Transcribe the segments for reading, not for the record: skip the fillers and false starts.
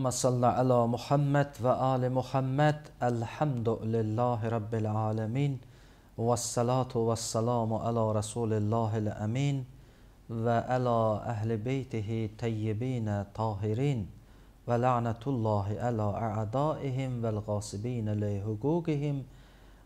Allahümme salli ala Muhammed ve ali Muhammed. Elhamdülillahi Rabbil alemin. Vessalatu vesselamu ala Resulillahil emin. Ve ala ehli beytihi teyyibine tahirin. Ve la'netullahi ala a'daihim vel gasibine li hukukihim.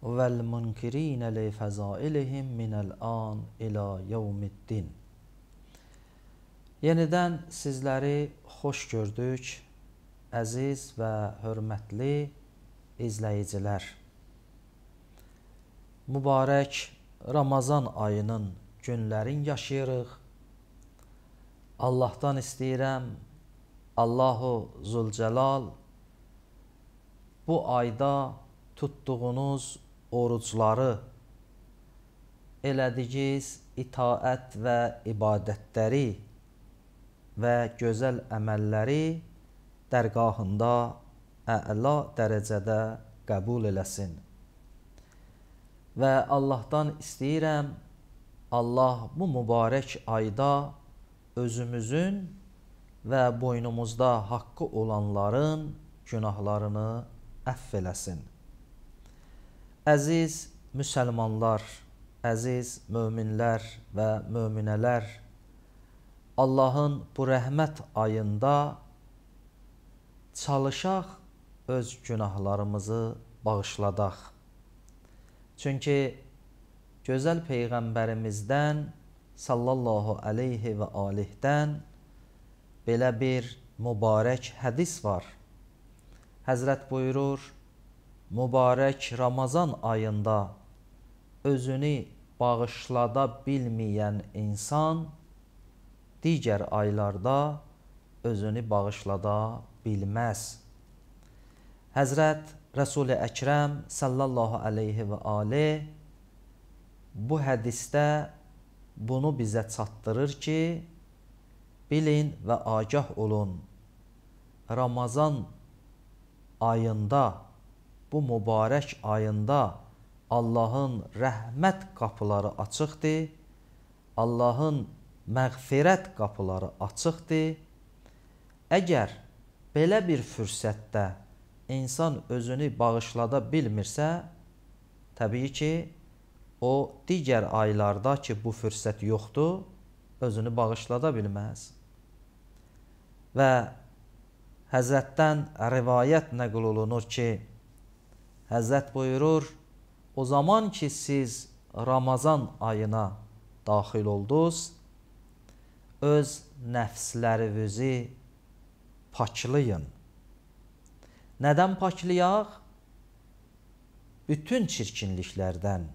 Vel munkirine li fezailihim minel an ila yevmiddin. Yenidən sizləri xoş gördük, əziz və hörmətli izləyicilər. Mübarək Ramazan ayının günlərin yaşayırıq. Allahdan istəyirəm, Allahu Zülcəlal bu ayda tutduğunuz orucları, elədiyiniz itaət və ibadətləri və gözəl əməlləri dərgahında əla dərəcədə qəbul eləsin. Və Allahdan istəyirəm, Allah bu mübarək ayda özümüzün və boynumuzda haqqı olanların günahlarını əfv eləsin. Əziz müsəlmanlar, əziz möminlər və möminələr, Allahın bu rəhmət ayında çalışaq öz günahlarımızı bağışladaq. Çünki gözəl Peyğəmbərimizdən sallallahu aleyhi və alihdən belə bir mübarək hədis var. Həzrət buyurur, mübarək Ramazan ayında özünü bağışlada bilməyən insan digər aylarda özünü bağışlada bilməz. Həzrət Resul-i Əkrəm sallallahu aleyhi və aleyh bu hədisdə bunu bizə çatdırır ki, bilin və agah olun, Ramazan ayında, bu mübarək ayında Allahın rəhmət qapıları açıqdır, Allahın məğfirət qapıları açıqdır. Əgər belə bir fürsətdə insan özünü bağışlada bilmirsə, təbii ki, o digər aylarda ki, bu fürsət yoxdur, özünü bağışlada bilməz. Və Həzrətdən rivayət nəql olunur ki, Həzrət buyurur, o zaman ki, siz Ramazan ayına daxil oldunuz, öz nəfslərinizi paklayın. Nədən paklayaq? Bütün çirkinliklərdən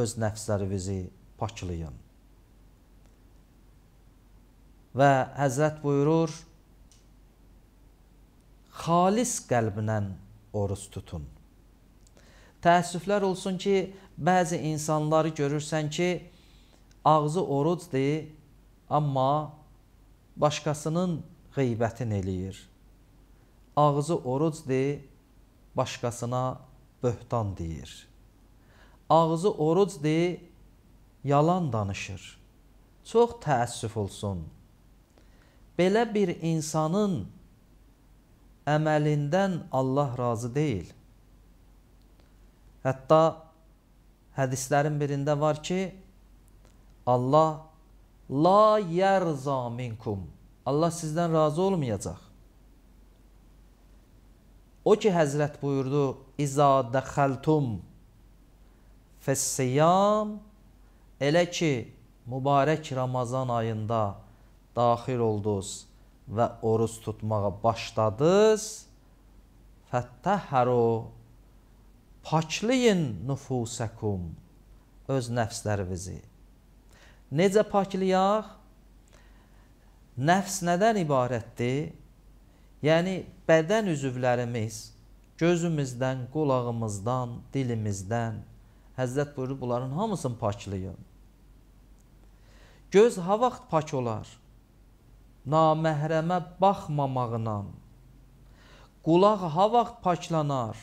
öz nəfslərinizi paklayın. Və Həzrət buyurur, xalis qəlblə oruç tutun. Təəssüflər olsun ki, bəzi insanları görürsən ki, ağzı orucdur, amma başqasının qeybətini eləyir. Ağzı orucdur, başqasına böhtan deyir. Ağzı orucdur, yalan danışır. Çox təəssüf olsun. Belə bir insanın əməlindən Allah razı deyil. Hətta hədislərin birində var ki, Allah la yerza minkum. Allah sizdən razı olmayacaq. O ki, Həzrət buyurdu, İza dəxəltum fəssiyam, elə ki, mübarək Ramazan ayında daxil oldunuz və oruç tutmağa başladınız, fəttəhəru, paklayın nüfusəkum, öz nəfslərinizi. Necə paklayaq? Nəfs nədən ibarətdir? Yəni, bədən üzvlərimiz, gözümüzdən, qulağımızdan, dilimizdən, Həzrət buyurur, bunların hamısını paklayın. Göz ha vaxt pak olar? Naməhrəmə baxmamaqla. Qulaq ha vaxt paklanar?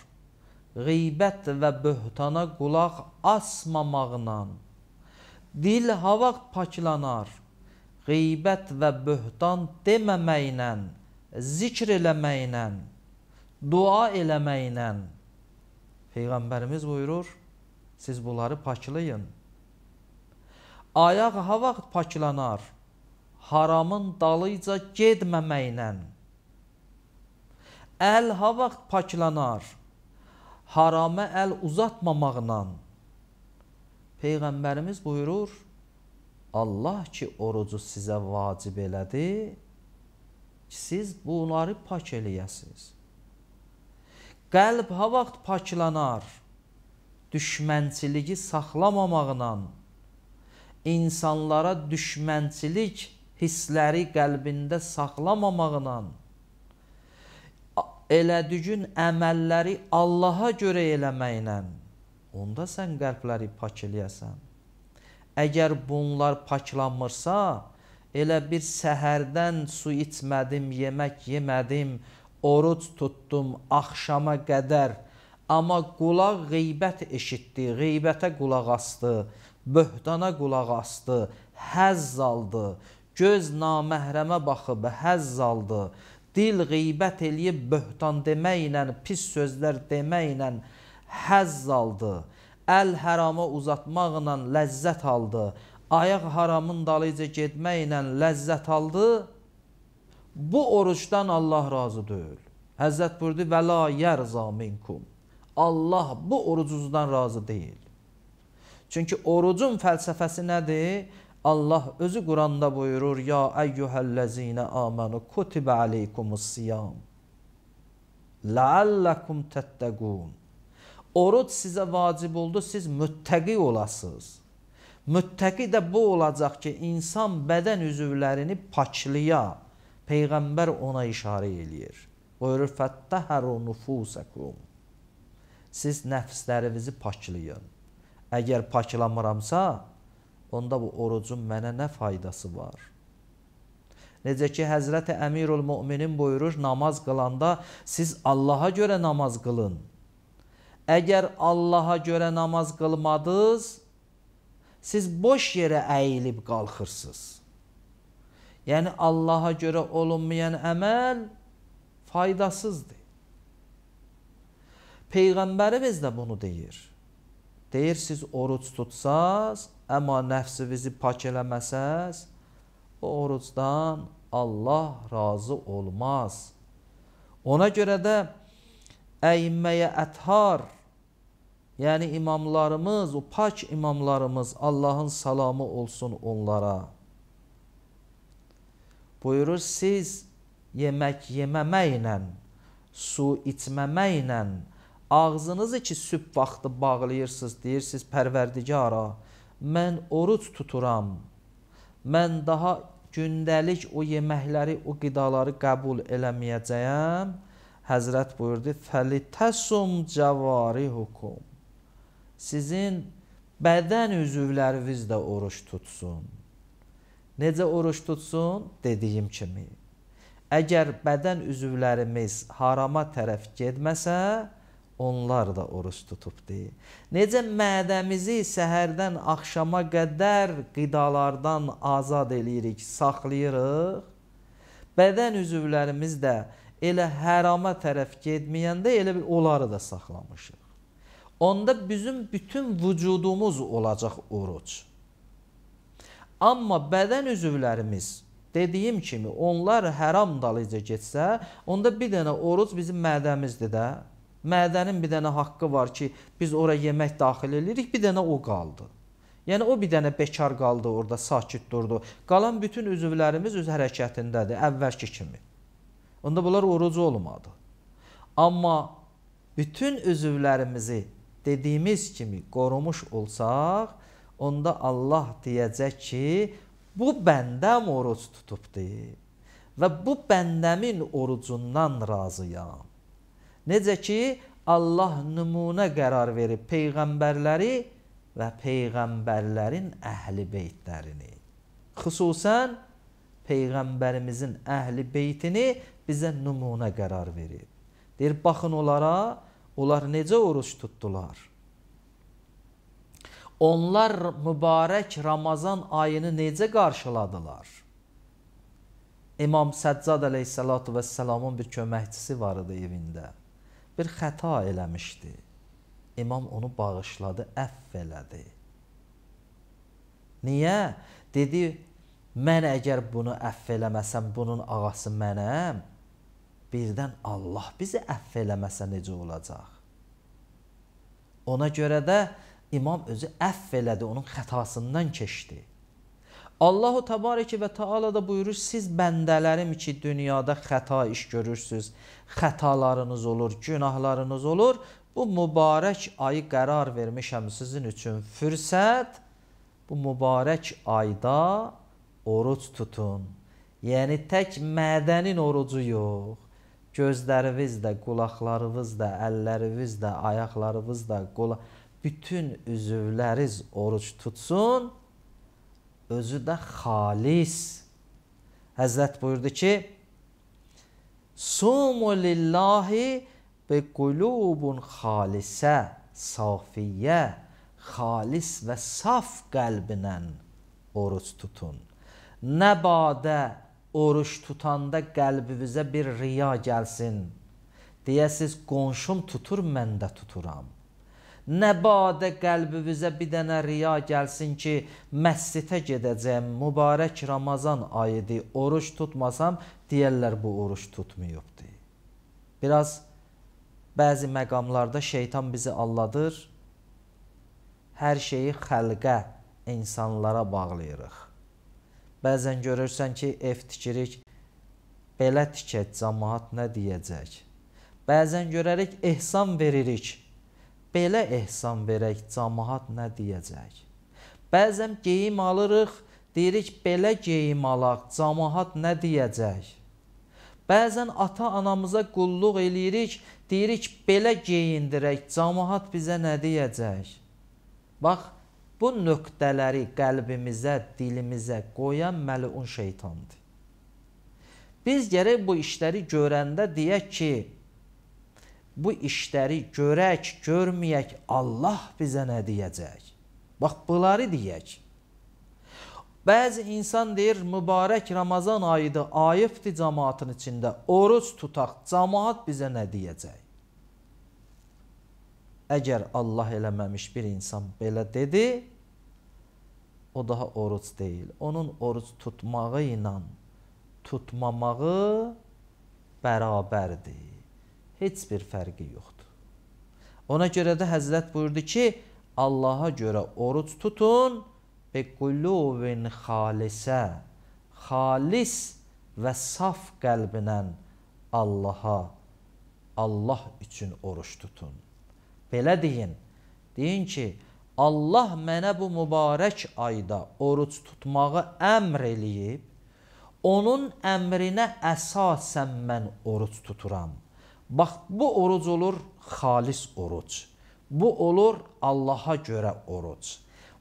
Qeybət və böhtana qulaq asmamaqla. Dil ha vaxt paklanar? Qeybət və böhtan deməməklə zikr eləməklə, dua eləməklə. Peyğəmbərimiz buyurur, siz bunları paklayın. Ayaq ha vaxt paklanar, haramın dalıyca getməməklə. Əl ha vaxt paklanar, harama əl uzatmamaqla. Peyğəmbərimiz buyurur, Allah ki orucu sizə vacib elədi, siz bunları pak eləyəsiniz. Qəlb ha vaxt paklanar, düşmənçiliyi saxlamamaqla, insanlara düşmənçilik hissləri qəlbində saxlamamaqla, elədiyün əməlləri Allaha görə eləməklə, onda sən qəlbləri pak eləyəsən. Əgər bunlar paklanmırsa, elə bir səhərdən su içmədim, yemək yemədim, oruc tutdum axşama qədər, amma qulaq qeybət eşitdi, qeybətə qulaq asdı, böhtana qulaq asdı, həzz aldı, göz naməhrəmə baxıb həzz aldı, dil qeybət eləyib böhtan deməklə, pis sözlər deməklə həzz aldı, əl hərama uzatmaqla ləzzət aldı, ayaq haramın dalıca getməklə ləzzət aldı, bu oruçdan Allah razı deyil. Həzrət buyurdu, və la yərza minkum. Allah bu orucunuzdan razı deyil. Çünki orucun fəlsəfəsi nədir? Allah özü Quranda buyurur, ya əyyuhəl-ləzinə amanu kutibə aleykumus-siyam ləalləkum təttəqun. Oruc sizə vacib oldu, siz müttəqi olasınız. Müttəqi də bu olacaq ki, insan bədən üzvlərini paklaya. Peyğəmbər ona işarə eləyir. Buyurur, fəttəhəru nufusəkum. Siz nəfslərinizi paklayın. Əgər paklamıramsa, onda bu orucun mənə nə faydası var? Necə ki, Həzrəti Əmirul Müminin buyurur, namaz qılanda siz Allaha görə namaz qılın. Əgər Allaha görə namaz qılmadınız, siz boş yerə əyilib qalxırsınız. Yəni, Allaha görə olunmayan əməl faydasızdır. Peyğəmbərimiz də bunu deyir. Deyir, siz oruc tutsaz, amma nəfsinizi pak eləməsəz, o orucdan Allah razı olmaz. Ona görə də əimməyə əthar, yəni imamlarımız, o pak imamlarımız, Allahın salamı olsun onlara. Buyurur, siz yemək yeməməklə, su içməməklə, ağzınızı ki, sübh vaxtı bağlayırsınız, deyirsiniz, Pərverdigara, mən oruc tuturam, mən daha gündəlik o yeməkləri, o qidaları qəbul eləməyəcəyəm. Həzrət buyurdu, fəlitəsum cəvarihukum. Sizin bədən üzvləriniz də oruç tutsun. Necə oruç tutsun? Dediyim kimi. Əgər bədən üzvlərimiz harama tərəf getməsə, onlar da oruç tutubdur. Necə mədəmizi səhərdən axşama qədər qidalardan azad eləyirik, saxlayırıq, bədən üzvlərimiz də elə hərama tərəf getməyəndə elə bir onları da saxlamışıq. Onda bizim bütün vücudumuz olacaq oruc. Amma bədən üzvlərimiz, dediyim kimi, onlar həram dalıca getsə, onda bir dənə oruc bizim mədəmizdir də. Mədənin bir dənə haqqı var ki, biz oraya yemək daxil edirik, bir dənə o qaldı. Yəni, o bir dənə bekar qaldı orada, sakit durdu. Qalan bütün üzvlərimiz öz hərəkətindədir, əvvəlki kimi. Onda bunlar orucu olmadı. Amma bütün üzvlərimizi dediyimiz kimi qorumuş olsaq, onda Allah deyəcək ki, bu bəndəm oruc tutubdur və bu bəndəmin orucundan razıyam. Necə ki, Allah nümunə qərar verib peyğəmbərləri və peyğəmbərlərin əhli beytlərini. Xüsusən peyğəmbərimizin əhli beytini bizə nümunə qərar verib. Deyir, baxın onlara, onlar necə oruç tutdular? Onlar mübarək Ramazan ayını necə qarşıladılar? İmam Səccad əleyhissalatu vəssalamın bir köməkçisi var idi evində. Bir xəta eləmişdi. İmam onu bağışladı, əfv elədi. Niyə? Dedi, mən əgər bunu əfv eləməsəm, bunun ağası mənəm, birdən Allah bizi əfv eləməsə necə olacaq? Ona görə də İmam özü əfv elədi, onun xətasından keçdi. Allahu Təbarəkə və Teala da buyurur, siz bəndələrim ki, dünyada xəta iş görürsünüz, xətalarınız olur, günahlarınız olur. Bu mübarək ayı qərar vermişəm sizin üçün fürsət. Bu mübarək ayda oruc tutun. Yəni tək mədənin orucu yox. Gözləriniz də, qulaqlarınız da, əlləriniz də, ayaqlarınız da, bütün üzvləriniz oruc tutsun. Özü də xalis. Həzrət buyurdu ki, Sumu lillahi bi qulubun xalisə, safiyyə, xalis və saf qəlbinə oruc tutun. Nə badə oruç tutanda qəlbinizə bir riya gəlsin. Deyəsiz, qonşum tutur, mən də tuturam. Nə badə qəlbinizə bir dənə riya gəlsin ki, məscidə gedəcəm, mübarək Ramazan ayıdır, oruç tutmasam, deyərlər bu oruç tutmayıbdır. Biraz bəzi məqamlarda şeytan bizi alladır, hər şeyi xəlqə, insanlara bağlayırıq. Bəzən görürsən ki, ev tikirik, belə tikək, cəmaat nə deyəcək? Bəzən görərik, ehsan veririk, belə ehsan verək, cəmaat nə deyəcək? Bəzən geyim alırıq, deyirik, belə geyim alaq, cəmaat nə deyəcək? Bəzən ata-anamıza qulluq eləyirik, deyirik, belə geyindirək, cəmaat bizə nə deyəcək? Bax, bu nöqtələri qəlbimizə, dilimizə qoyan məlun şeytandır. Biz gərək bu işləri görəndə deyək ki, bu işləri görək, görməyək, Allah bizə nə deyəcək? Bax, bunları deyək. Bəzi insan deyir, mübarək Ramazan ayıdır, ayıbdır cəmaatın içində, oruc tutaq, cəmaat bizə nə deyəcək? Əgər Allah eləməmiş bir insan belə dedi, o daha oruc deyil. Onun oruc tutmağı ilə tutmamağı bərabərdir. Heç bir fərqi yoxdur. Ona görə də Həzrət buyurdu ki, Allaha görə oruc tutun, bi qulubin xalisə, xalis və saf qəlbinə Allaha, Allah üçün oruç tutun. Belə deyin, deyin ki, Allah mənə bu mübarək ayda oruc tutmağı əmr eləyib, onun əmrinə əsasən mən oruc tuturam. Bax, bu oruc olur xalis oruc. Bu olur Allaha görə oruc.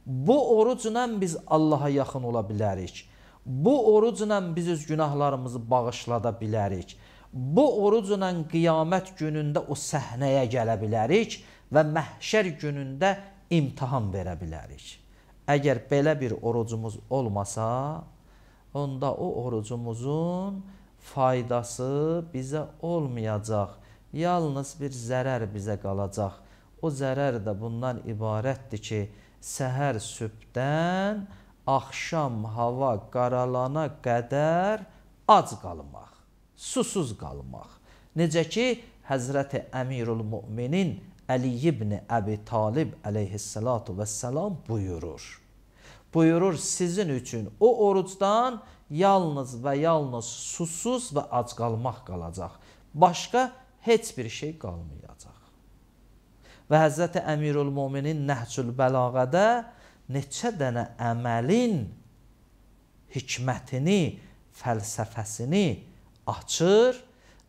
Bu orucla biz Allaha yaxın ola bilərik. Bu orucla biz öz günahlarımızı bağışlada bilərik. Bu orucla qiyamət günündə o səhnəyə gələ bilərik və məhşər günündə imtahan verə bilərik. Əgər belə bir orucumuz olmasa, onda o orucumuzun faydası bizə olmayacaq. Yalnız bir zərər bizə qalacaq. O zərər də bundan ibarətdir ki, səhər sübhdən axşam hava qaralana qədər ac qalmaq, susuz qalmaq. Necə ki, Həzrəti Əmirul Müminin Əli ibn Əbi Talib əleyhissalatu vəssalam buyurur. Buyurur, sizin üçün o orucdan yalnız və yalnız susuz və ac qalmaq qalacaq. Başqa heç bir şey qalmayacaq. Və Həzrəti Əmirul Müminin Nəhcül Bəlağədə neçə dənə əməlin hikmətini, fəlsəfəsini açır,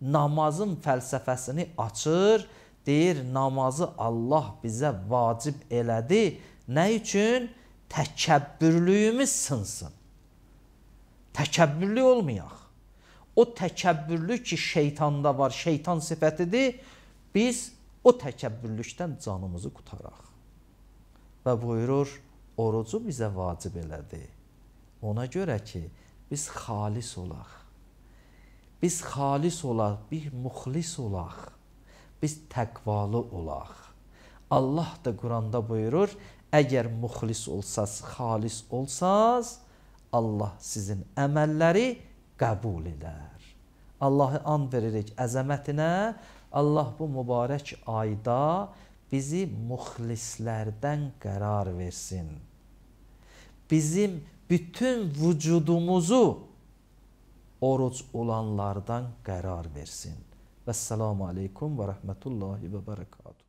namazın fəlsəfəsini açır, deyir, namazı Allah bizə vacib elədi. Nə üçün? Təkəbbürlüyümüz sınsın. Təkəbbürlü olmayaq. O təkəbbürlük ki, şeytanda var, şeytan sifətidir, biz o təkəbbürlükdən canımızı qutaraq. Və buyurur, orucu bizə vacib elədi. Ona görə ki, biz xalis olaq. Biz xalis olaq, biz muxlis olaq, biz təqvalı olaq. Allah da Quranda buyurur, əgər muxlis olsaz, xalis olsaz, Allah sizin əməlləri qəbul edər. Allahı and veririk əzəmətinə, Allah bu mübarək ayda bizi muxlislərdən qərar versin. Bizim bütün vücudumuzu oruc olanlardan qərar versin. Vəssalamu aleykum və rəhmətullahi və bərəkatuhu.